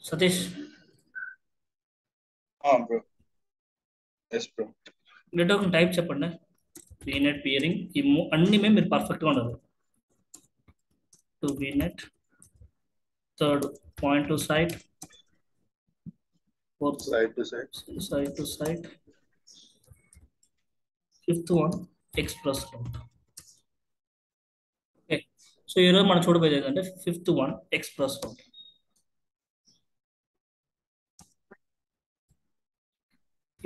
Satish, bro. Yes bro. Network type చెప్పండి. VNet peering ఈ అన్ని మీరు పర్ఫెక్ట్గా ఉండాలి. To VNet, third point to site, fourth side to side. Site to site, fifth one express route. Okay, so ఈరోజు మనం చూడబోయేది ఏంటంటే fifth one express route.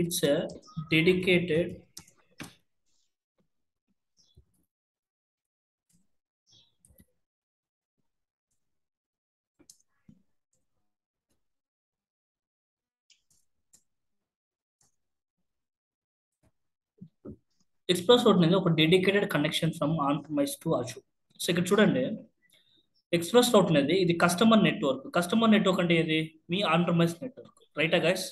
It's a dedicated express route అనేది ఒక dedicated connection from on premise to Azure. So ఇక్కడ చూడండి, express route అనేది ఇది కస్టమర్ నెట్వర్క్. కస్టమర్ నెట్వర్క్ అంటే ఏది? మీ ఆన్ ప్రైస్ నెట్వర్క్, రైటా guys?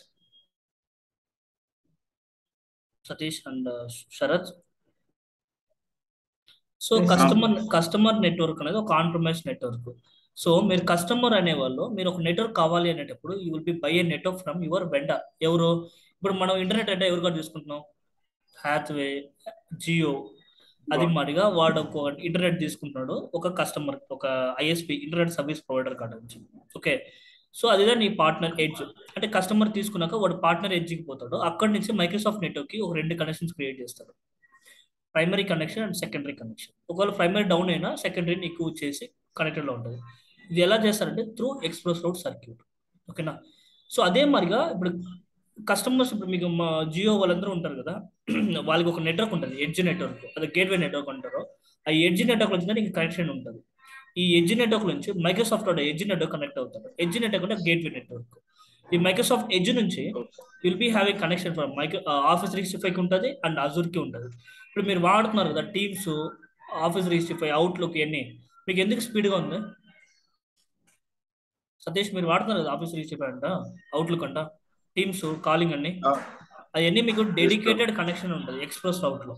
Satish and Sharath. So Yes. Customer network అనేది ఒక ఆన్ ప్రైస్ నెట్వర్క్. సో మీరు కస్టమర్ అనేవాళ్ళు, మీరు ఒక నెట్వర్క్ కావాలి అనేటప్పుడు you will be buy a network from your vendor. ఎవరు? ఇప్పుడు మనం ఇంటర్నెట్ అంటే ఎవరు తీసుకుంటున్నాం? హ్యాత్వే, జియో. అది God. మాదిరిగా వాడు ఒక ఇంటర్నెట్ తీసుకుంటున్నాడు ఒక కస్టమర్, ఒక ఐఎస్పి ఇంటర్నెట్ సర్వీస్ ప్రొవైడర్ కాడ నుంచి. ఓకే, సో అదిగా నీ పార్ట్నర్ ఎడ్జ్. అంటే కస్టమర్ తీసుకున్నాక వాడు పార్ట్నర్ ఎడ్జ్కి పోతాడు. అక్కడి నుంచి మైక్రోసాఫ్ట్ నెట్వర్క్కి ఒక రెండు కనెక్షన్స్ క్రియేట్ చేస్తాడు, primary connection and secondary connection. ఒకవేళ ప్రైమరీ డౌన్ అయినా సెకండరీని ఎక్కువ చేసి కనెక్టెడ్లో ఉంటుంది. ఇది ఎలా చేస్తారంటే త్రూ ఎక్స్ప్రెస్ రూట్ సర్క్యూట్. ఓకేనా? సో అదే మాదిరిగా ఇప్పుడు కస్టమర్స్, ఇప్పుడు మీకు మా జియో వాళ్ళందరూ ఉంటారు కదా, వాళ్ళకి ఒక నెట్వర్క్ ఉంటుంది, ఎడ్జ్ నెట్వర్క్, అది గేట్వే నెట్వర్క్ అంటారు. ఆ ఎడ్జ్ నెట్వర్క్ నుంచి నీకు కనెక్షన్ ఉంటుంది. ఈ ఎడ్జ్ నెట్వర్క్ నుంచి మైక్రోసాఫ్ట్ ఎడ్జ్ నెట్వర్క్ కనెక్ట్ అవుతారు. ఎడ్జ్ నెట్వర్క్ అంటే గేట్వే నెట్వర్క్. ఈ మైక్రోసాఫ్ట్ ఎడ్జ్ నుంచి Okay. Will be having connection from office 365 ఉంటుంది అండ్ అజూర్కి ఉంటుంది. ఇప్పుడు మీరు వాడుతున్నారు కదా టీమ్స్, ఆఫీస్ 365, అవుట్లుక్ ఇవన్నీ, మీకు ఎందుకు స్పీడ్గా ఉంది? సతీష్, మీరు వాడుతున్నారు కదా ఆఫీస్ 365 అంట, అవుట్లుక్ అంట, టీమ్స్, కాలింగ్ అన్ని, అవన్నీ మీకు Yes, bro. డెడికేటెడ్ కనెక్షన్ ఉంటుంది ఎక్స్ప్రెస్ రౌట్లో.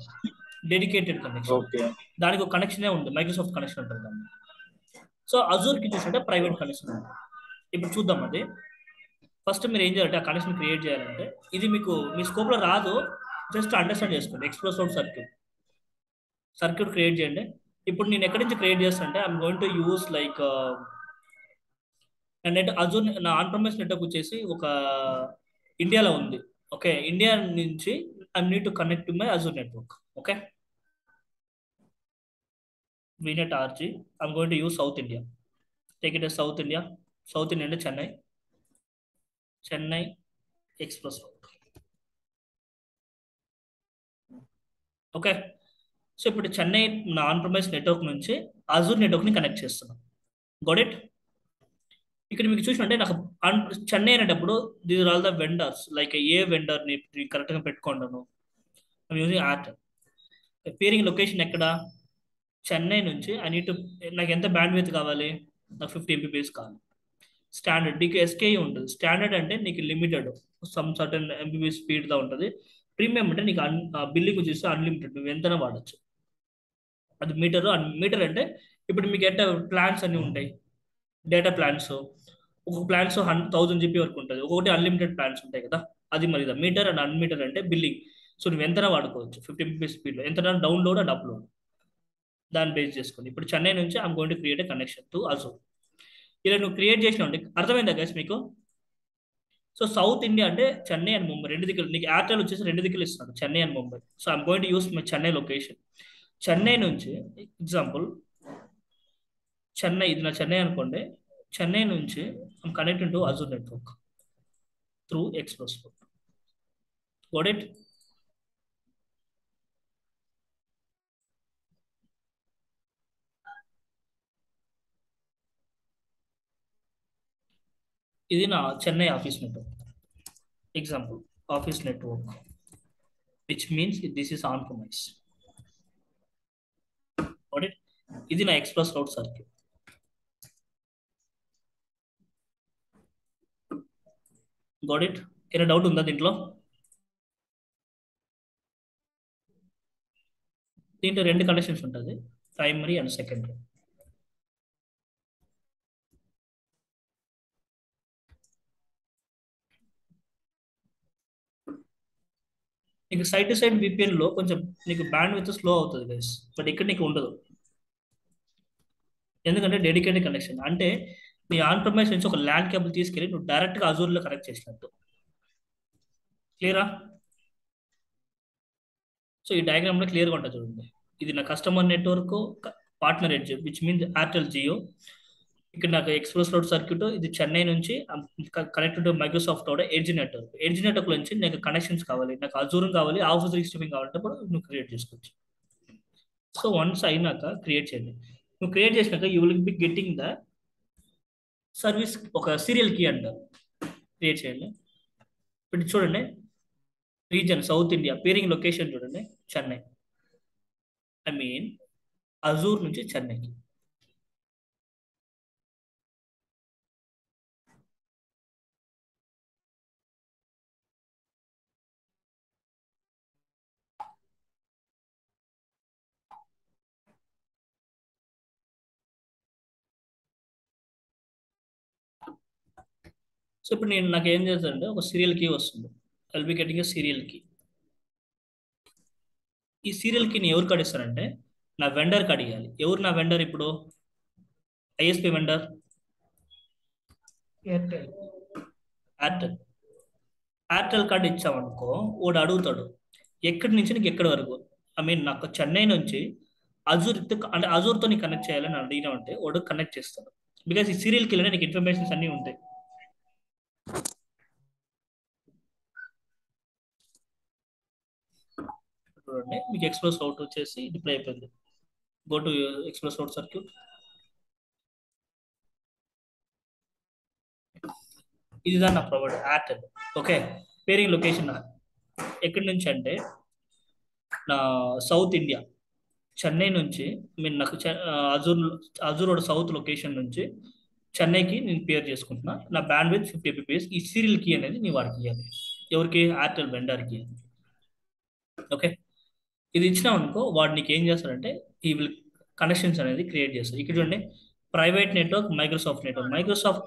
Dedicated connection, Okay. దానికి ఒక కనెక్షనే ఉంది, మైక్రోసాఫ్ట్ కనెక్షన్ ఉంటుంది దాన్ని. సో అజూర్కి చూసుకుంటే ప్రైవేట్ కనెక్షన్ ఉంటుంది. ఇప్పుడు చూద్దాం అది. ఫస్ట్ మీరు ఏం చేయాలంటే ఆ కనెక్షన్ క్రియేట్ చేయాలంటే, ఇది మీకు మీ స్కోప్లో రాదు, జస్ట్ అండర్స్టాండ్ చేసుకోండి. ఎక్స్ప్రెస్ రౌట్ సర్క్యూట్ క్రియేట్ చేయండి. ఇప్పుడు నేను ఎక్కడి నుంచి క్రియేట్ చేస్తాను అంటే I'm going to use like net Azure. నా ఆన్ ప్రైమస్ నెట్వర్క్ వచ్చేసి ఒక ఇండియాలో ఉంది. ఓకే, ఇండియా నుంచి I need to connect to my Azure network. Okay, VNet RG, I'm going to use south India. Take it as south India. South India అంటే Chennai. Chennai express route. Okay, so ఇప్పుడు చెన్నై నా on premise network నుంచి Azure నెట్వర్క్ని connect చేస్తున్నాను. Got it? ఇక్కడ మీకు చూసినట్టే నాకు చెన్నై అనేటప్పుడు these are all the vendors, like ఏ వెండర్ని కరెక్ట్గా పెట్టుకోండాను. ఐమ్ యూజింగ్ ఆర్ట్. పేరింగ్ లొకేషన్ ఎక్కడ? చెన్నై నుంచి ఐ నీడ్ టు, నాకు ఎంత బ్యాండ్ విత్ కావాలి? నాకు 50 MBPS కావాలి. స్టాండర్డ్ నీకు ఎస్కేఈ ఉంటుంది. స్టాండర్డ్ అంటే నీకు లిమిటెడ్, సమ్ సర్టన్ ఎంబీబీఎస్ స్పీడ్గా ఉంటుంది. ప్రీమియం అంటే నీకు బిల్లింగ్ చూస్తే అన్లిమిటెడ్, నువ్వు ఎంతైనా వాడచ్చు. అది మీటర్. మీటర్ అంటే ఇప్పుడు మీకు ఎట్ట ప్లాన్స్ అన్నీ ఉంటాయి, డేటా ప్లాన్స్. ఒక్కొక్క ప్లాన్స్ 1000 GB వరకు ఉంటుంది, ఒక్కొక్కటి అన్లిమిటెడ్ ప్లాన్స్ ఉంటాయి కదా. అది మరి మీటర్ అండ్ అన్మీటర్ అంటే బిల్లింగ్. సో నువ్వు ఎంతైనా వాడుకోవచ్చు 50 MBPS స్పీడ్లో, ఎంతైనా డౌన్లోడ్ అండ్ అప్లోడ్, దాన్ని బేస్ చేసుకుని. ఇప్పుడు చెన్నై నుంచి I'm going to create a connection to Azure. ఇలా నువ్వు క్రియేట్ చేసినావు అంటే అర్థమైందా గైస్ మీకు? సో సౌత్ ఇండియా అంటే చెన్నై అండ్ ముంబై రెండు దిక్కులు. నీకు ఎయిర్టెల్ వచ్చేసి రెండు దిక్కులు ఇస్తున్నాడు, Chennai and Mumbai. So I'm going to use my Chennai location. Chennai నుంచి ఎగ్జాంపుల్, చెన్నై, ఇది నా చెన్నై అనుకోండి. చెన్నై నుంచి I'm connected to Azure network through express route. Got it? ఇది నా Chennai office network. Example, office network, which means this is on premise. Got it? ఇది నా express route circuit. Got it? ఏమైనా డౌట్ ఉందా దీంట్లో? దీంట్లో రెండు కనెక్షన్స్ ఉంటుంది, ప్రైమరీ అండ్ సెకండరీ. నీకు సైడ్ టు సైడ్ VPN లో కొంచెం నీకు బ్యాండ్ విత్ స్లో అవుతుంది గైస్, బట్ ఇక్కడ నీకు ఉండదు. ఎందుకంటే డెడికేటెడ్ కనెక్షన్ అంటే నీ ఆన్ ప్రైమస్ నుంచి ఒక ల్యాండ్ కేబుల్ తీసుకెళ్ళి నువ్వు డైరెక్ట్గా అజూర్లో కనెక్ట్ చేసినట్టు. క్లియరా? సో ఈ డయాగ్రామ్ లో క్లియర్గా ఉంటుంది చూడండి. ఇది నా customer network partner edge which means Airtel Jio. ఇక్కడ నాకు ఎక్స్ప్రెస్ రోడ్ సర్క్యూట్ ఇది చెన్నై నుంచి కనెక్టెడ్ మైక్రోసాఫ్ట్ కూడా ఎడ్జ్ నెట్వర్క్. ఎడ్జ్ నెట్వర్క్ నుంచి నాకు కనెక్షన్స్ కావాలి, నాకు అజూర్ కావాలి, ఆఫీస్ స్ట్రీమింగ్ కావాలంటే కూడా నువ్వు క్రియేట్ చేసుకోవచ్చు. సో వన్స్ అయినాక క్రియేట్ చేయండి. నువ్వు క్రియేట్ చేసినాక you will be getting the service ఒక సీరియల్ కీ అంటారు. క్రియేట్ చేయండి. ఇప్పుడు చూడండి reason south India pairing location చూడండి చెన్నై, ఐ మీన్ అజూర్ నుంచి చెన్నైకి. సో ఇప్పుడు నేను నాకు ఏం చేస్తానంటే ఒక సీరియల్ కీ వస్తుంది, I'll be getting serial key. ఈ సీరియల్ కీని ఎవరికి అడిస్తానంటే నా వెండర్కి అడిగాలి. ఎవరు నా వెండర్ ఇప్పుడు? ISP vendor Airtel. Airtel. Airtel card ఇచ్చామనుకో వాడు అడుగుతాడు ఎక్కడి నుంచి నీకు ఎక్కడి వరకు. ఐ మీన్ నాకు చెన్నై నుంచి అజూర్ అంటే అజూర్తో నీకు కనెక్ట్ చేయాలని అడిగినామంటే వాడు కనెక్ట్ చేస్తాడు. బికాస్ ఈ సీరియల్ కీలోనే నీకు ఇన్ఫర్మేషన్స్ అన్నీ ఉంటాయి. చూడండి మీకు ఎక్స్ప్రెస్ అవుట్ వచ్చేసి డిప్లై అయిపోయింది. Go to express out circuit. ఇది దాన్ని నా provider Airtel. Okay, pairing location ఎక్కడి నుంచి అంటే నా సౌత్ ఇండియా చెన్నై నుంచి మీరు నాకు అజూర్ రోడ్ సౌత్ లొకేషన్ నుంచి చెన్నైకి నేను పేర్ చేసుకుంటున్నా. నా బ్యాండ్ విత్ 50 MBPS. ఈ సీరియల్ కీ అనేది నీ వాడికి ఇవ్వాలి. ఎవరికి? ఎయిర్టెల్ వెండర్కి. ఓకే, ఇది ఇచ్చినావు అనుకో వాడు నీకు ఏం చేస్తాడంటే ఈ విల్ కనెక్షన్స్ అనేది క్రియేట్ చేస్తారు. ఇక్కడ చూడండి private network, Microsoft network. Microsoft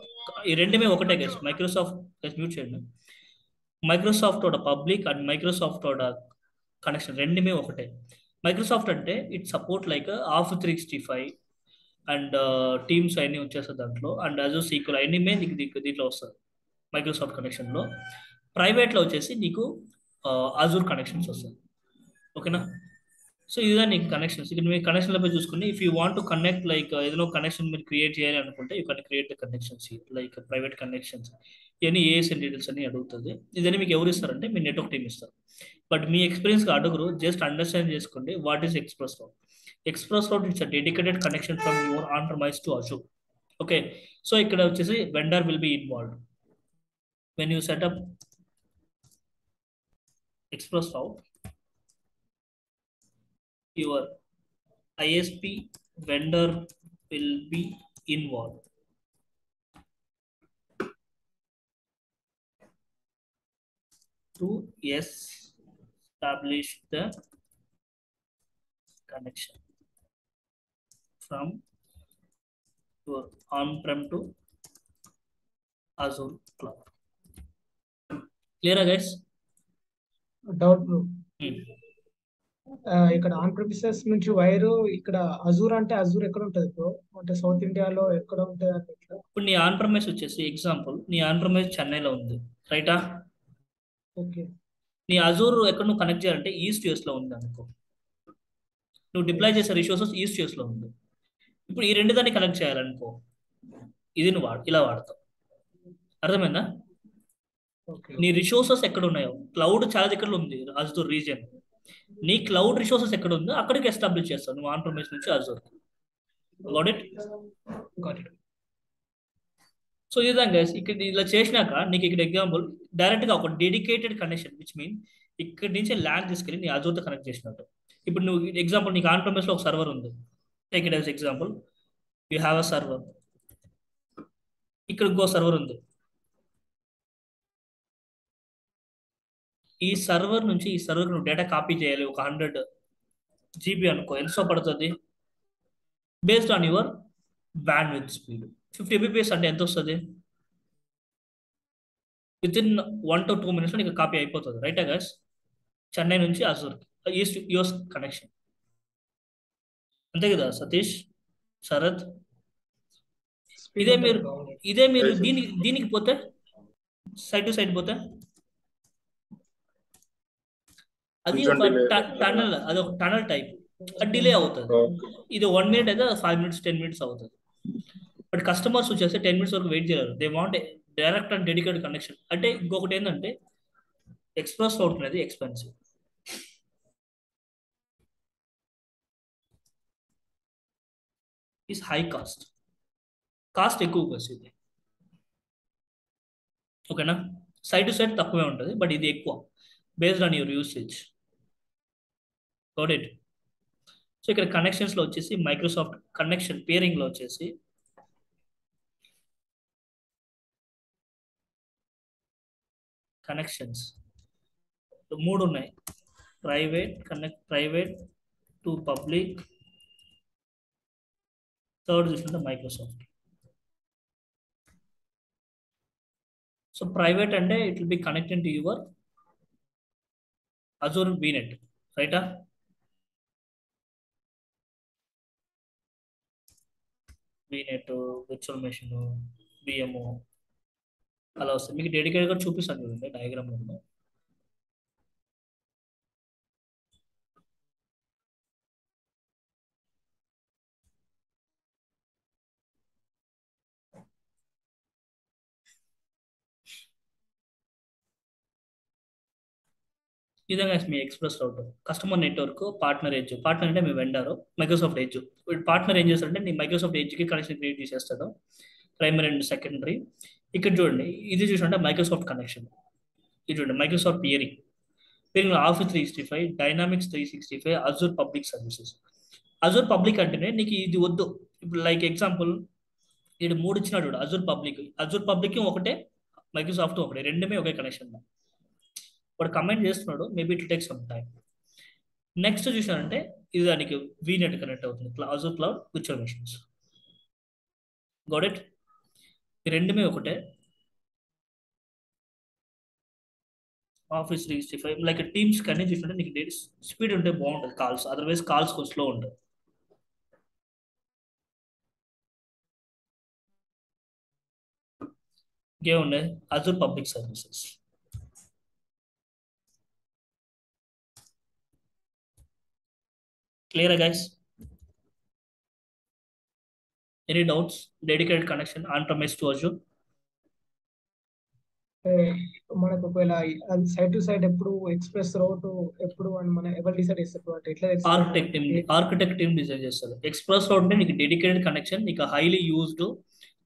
ఈ రెండుమే ఒకటే గెస్. మైక్రోసాఫ్ట్ మ్యూట్ చేయండి. మైక్రోసాఫ్ట్ తోడ పబ్లిక్ అండ్ మైక్రోసాఫ్ట్ తోడ కనెక్షన్ రెండుమే ఒకటే. మైక్రోసాఫ్ట్ అంటే it support like office 365 and teams అన్నీ వచ్చేస్తుంది దాంట్లో, అండ్ అజూర్ సీక్వెల్ అన్నీ నీకు దీంట్లో వస్తుంది మైక్రోసాఫ్ట్ కనెక్షన్లో. ప్రైవేట్లో వచ్చేసి నీకు అజూర్ కనెక్షన్స్ వస్తుంది. ఓకేనా? సో ఇదిగా నీకు కనెక్షన్స్. ఇక్కడ మీరు కనెక్షన్లపై చూసుకుని if you want to connect like ఏదైనా కనెక్షన్ మీరు క్రియేట్ చేయాలి అనుకుంటే you can create the connections like private connections. ఇవన్నీ ఏఎస్ఎన్ డీటెయిల్స్ అన్ని అడుగుతుంది. ఇదని మీకు ఎవరు ఇస్తారంటే మీ నెట్వర్క్ టీమ్ ఇస్తారు. బట్ మీ ఎక్స్పీరియన్స్గా అడుగురు, జస్ట్ అండర్స్టాండ్ చేసుకోండి what is express route. Express route it's a dedicated connection from your on premise to Azure. Okay, so ఇక్కడ వచ్చేసి vendor will be involved when you setup express route. Your ISP vendor will be involved. To establish the connection from your on-prem to Azure cloud. Clear, guys? Doubt bro, ఇక్కడ on premises నుంచి wire ఇక్కడ Azure అంటే Azure ఎక్కడ ఉంటది bro? అంటే south ఇండియాలో ఎక్కడ ఉంటది అంటే ఇట్లా? ఇప్పుడు నీ ఆన్ ప్రైమస్ వచ్చేసి ఎగ్జాంపుల్ నీ ఆన్ ప్రైమస్ చెన్నైలో ఉంది రైటా? ఓకే, నీ అజూర్ ఎక్కడ నువ్వు కనెక్ట్ చేయాలంటే ఈస్ట్ యూఎస్ లో ఉంది అనుకో. నువ్వు డిప్లాయ్ చేసే రిసోర్సెస్ ఈస్ట్ యూఎస్ లో ఉంది. ఇప్పుడు ఈ రెండు దాన్ని కనెక్ట్ చేయాలనుకో ఇది నువ్వు ఇలా వాడతావు. అర్థమైందా? ఓకే. నీ రిసోర్సెస్ ఎక్కడ ఉన్నాయో క్లౌడ్ చాలా దగ్గర ఉంది అజూర్ రీజియన్. నీ క్లౌడ్ రిసోర్సెస్ ఎక్కడ ఉందో అక్కడికి ఎస్టాబ్లిష్ చేస్తావు నువ్వు ఆన్ ప్రైమస్ నుంచి Azure. Got it? Got it. So ఈ విధంగా ఇక్కడ ఇలా చేసినాక నీకు ఇక్కడ ఎగ్జాంపుల్ డైరెక్ట్గా ఒక డెడికేటెడ్ కనెక్షన్ విచ్ మీన్ ఇక్కడి నుంచి ల్యాండ్ తీసుకెళ్ళి నీ అజూర్తో కనెక్ట్ చేసినట్టు. ఇప్పుడు నువ్వు ఎగ్జాంపుల్ నీకు ఆన్ ప్రైమస్లో ఒక సర్వర్ ఉంది. Take it as example you have a server. ఇక్కడ ఇంకో సర్వర్ ఉంది. ఈ సర్వర్ నుంచి ఈ సర్వర్ నువ్వు డేటా కాపీ చేయాలి. ఒక 100 GB అనుకో. ఎంతో పడుతుంది? Based on your band with speed. 50 MBPS అంటే ఎంత వస్తుంది? విత్ ఇన్ 1 to 2 minutes నీకు కాపీ అయిపోతుంది. రైటా గైస్? చెన్నై నుంచి అజూర్, ఈస్ట్ యూఎస్ కనెక్షన్. అంతే కదా సతీష్, శరత్? స్పీడ్ ఇదే ఉంటుంది మీరు బ్రో. అవును. ఇదే మీరు Yes, yes. దీనికి పోతే, సైడ్ టు సైడ్ పోతే, అది కొంచెం ఒక delay. టనల్, అది ఒక టనల్ టైప్, డిలే అవుతుంది. Okay. ఇది 1 minute అయితే 5 minutes 10 minutes అవుతుంది. బట్ కస్టమర్స్ వచ్చేసి 10 minutes వరకు వెయిట్ చేయలేరు. They want direct and dedicated connection. అంటే ఇంకొకటి ఏంటంటే ఎక్స్ప్రెస్ రూట్ అనేది ఎక్స్పెన్సివ్. ఈస్ హై కాస్ట్ ఎక్కువ వస్తుంది. ఓకేనా? సైడ్ టు సైడ్ తక్కువే ఉంటుంది, బట్ ఇది ఎక్కువ based on your usage. Got it? So ఇక్కడ కనెక్షన్స్లో వచ్చేసి మైక్రోసాఫ్ట్ కనెక్షన్ పేరింగ్లో వచ్చేసి కనెక్షన్స్ 3 ఉన్నాయి. ప్రైవేట్ టు పబ్లిక్, థర్డ్ చూసుకుంటే మైక్రోసాఫ్ట్. సో ప్రైవేట్ అంటే it will be connected to your Azure VNet, రైటా? VNet, విర్చువల్ మెషిన్, VM అలా వస్తుంది. మీకు డెడికేటెడ్గా చూపిస్తాను చూడండి డయాగ్రామ్లో. ఈ విధంగా మీ express route, customer network, partner edge. Partner అంటే మీ వెండర్, మైక్రోసాఫ్ట్ ఎడ్జ్. పార్ట్నర్ ఏం చేస్తాడంటే నీ మైక్రోసాఫ్ట్ ఎడ్జ్కి కనెక్షన్ క్రియేట్ చేసేస్తాడు, ప్రైమరీ అండ్ సెకండరీ. ఇక్కడ చూడండి, ఇది చూసుకుంటే మైక్రోసాఫ్ట్ కనెక్షన్. ఇది చూడండి Microsoft peering office 365, dynamics 365, Azure public services. Azure public అంటేనే నీకు ఇది వద్దు. ఇప్పుడు లైక్ ఎగ్జాంపుల్ ఇది 3 ఇచ్చినాడు చూడు. అజూర్ పబ్లిక్ ఒకటే, మైక్రోసాఫ్ట్ ఒకటే, రెండుమే ఒకే కనెక్షన్. వాడు కమెంట్ చేస్తున్నాడు, maybe it take some time. Next చూసానంటే ఇది దానికి VNet కనెక్ట్ అవుతుంది, Azure cloud virtual machines. Got it? ఈ రెండుమే ఒకటే. ఆఫీస్ 365 లైక్ టీమ్స్ కానీ చూసుకుంటే నీకు స్పీడ్ ఉంటే బాగుంటుంది కాల్స్, అదర్వైజ్ కాల్స్ కొంచెం స్లో ఉంటుంది. ఇంకేముండే Azure public services. Clear guys? Any doubts? Dedicated connection on premise to Azure. మనకు ఒకవేళ అది సైడ్ టు సైడ్ ఎప్పుడు ఎక్స్ప్రెస్ రౌట్ ఎప్పుడు అని మనం ఎవరు డిసైడ్ చేస్తారు అంటే ఎట్లా ఆర్కిటెక్ట్ టీమ్ డిజైన్ చేస్తారు. ఎక్స్ప్రెస్ రౌట్ అంటే నీకు డెడికేటెడ్ కనెక్షన్, నీకు హైలీ యూజ్డ్,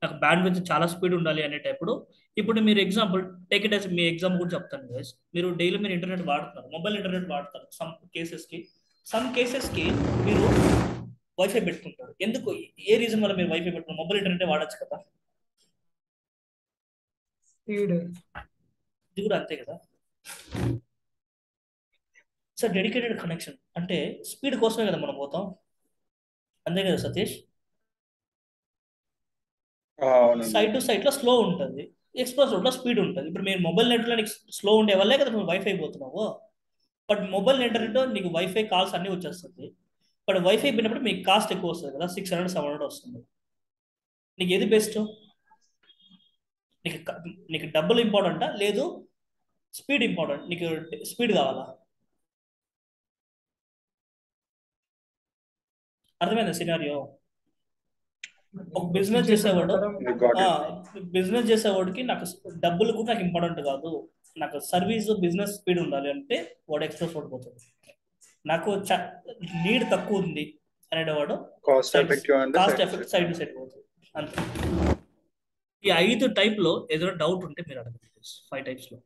నాకు బ్యాండ్ విత్ చాలా స్పీడ్ ఉండాలి అనేటప్పుడు. ఇప్పుడు మీరు ఎగ్జాంపుల్ టేక్ ఇట్ యాజ్ మీ ఎగ్జాంపుల్ కూడా చెప్తాను గైస్. మీరు డైలీ మీరు ఇంటర్నెట్ వాడుతున్నారు, మొబైల్ ఇంటర్నెట్ వాడతారు. సమ్ కేసెస్కి మీరు వైఫై పెట్టుకుంటారు. ఎందుకు? ఏ రీజన్ వల్ల మీరు వైఫై పెట్టుకున్నారు? మొబైల్ ఇంటర్నెట్ వాడచ్చు కదా. స్పీడ్ ఇది కూడా అంతే కదా. సార్ డెడికేటెడ్ కనెక్షన్ అంటే స్పీడ్ కోసమే కదా మనం పోతాం, అంతే కదా సతీష్? సైడ్ టు సైడ్ లో స్లో ఉంటుంది, ఎక్స్ప్రెస్ రోడ్ లో స్పీడ్ ఉంటుంది. ఇప్పుడు మీరు మొబైల్ నెట్ లో నీకు స్లో ఉండే వల్లే కదా నువ్వు వైఫై పోతున్నావు. బట్ మొబైల్ ఇంటర్నెట్ నీకు వైఫై కాల్స్ అన్ని వచ్చేస్తుంది. బట్ వైఫై పోయినప్పుడు మీకు కాస్ట్ ఎక్కువ వస్తుంది కదా, 600 700 వస్తుంది. నీకు ఏది బెస్ట్? నీకు డబ్బులు ఇంపార్టెంటా లేదు స్పీడ్ ఇంపార్టెంట్? నీకు స్పీడ్ కావాలా? అర్థమైందా సినారియో? ఒక బిజినెస్ చేసేవాడికి నాకు డబ్బులు కూడా నాకు ఇంపార్టెంట్ కాదు, నాకు సర్వీస్ బిజినెస్ స్పీడ్ ఉండాలి అంటే వాడు ఎక్స్ప్రెస్ ఓడిపోతుంది. నాకు నీడ్ తక్కువ ఉంది అనేవాడు cost effect side to side పోతుంది. అంతే. ఈ 5 టైప్ లో ఏదైనా డౌట్ ఉంటే మీరు అడగండి. 5 types లో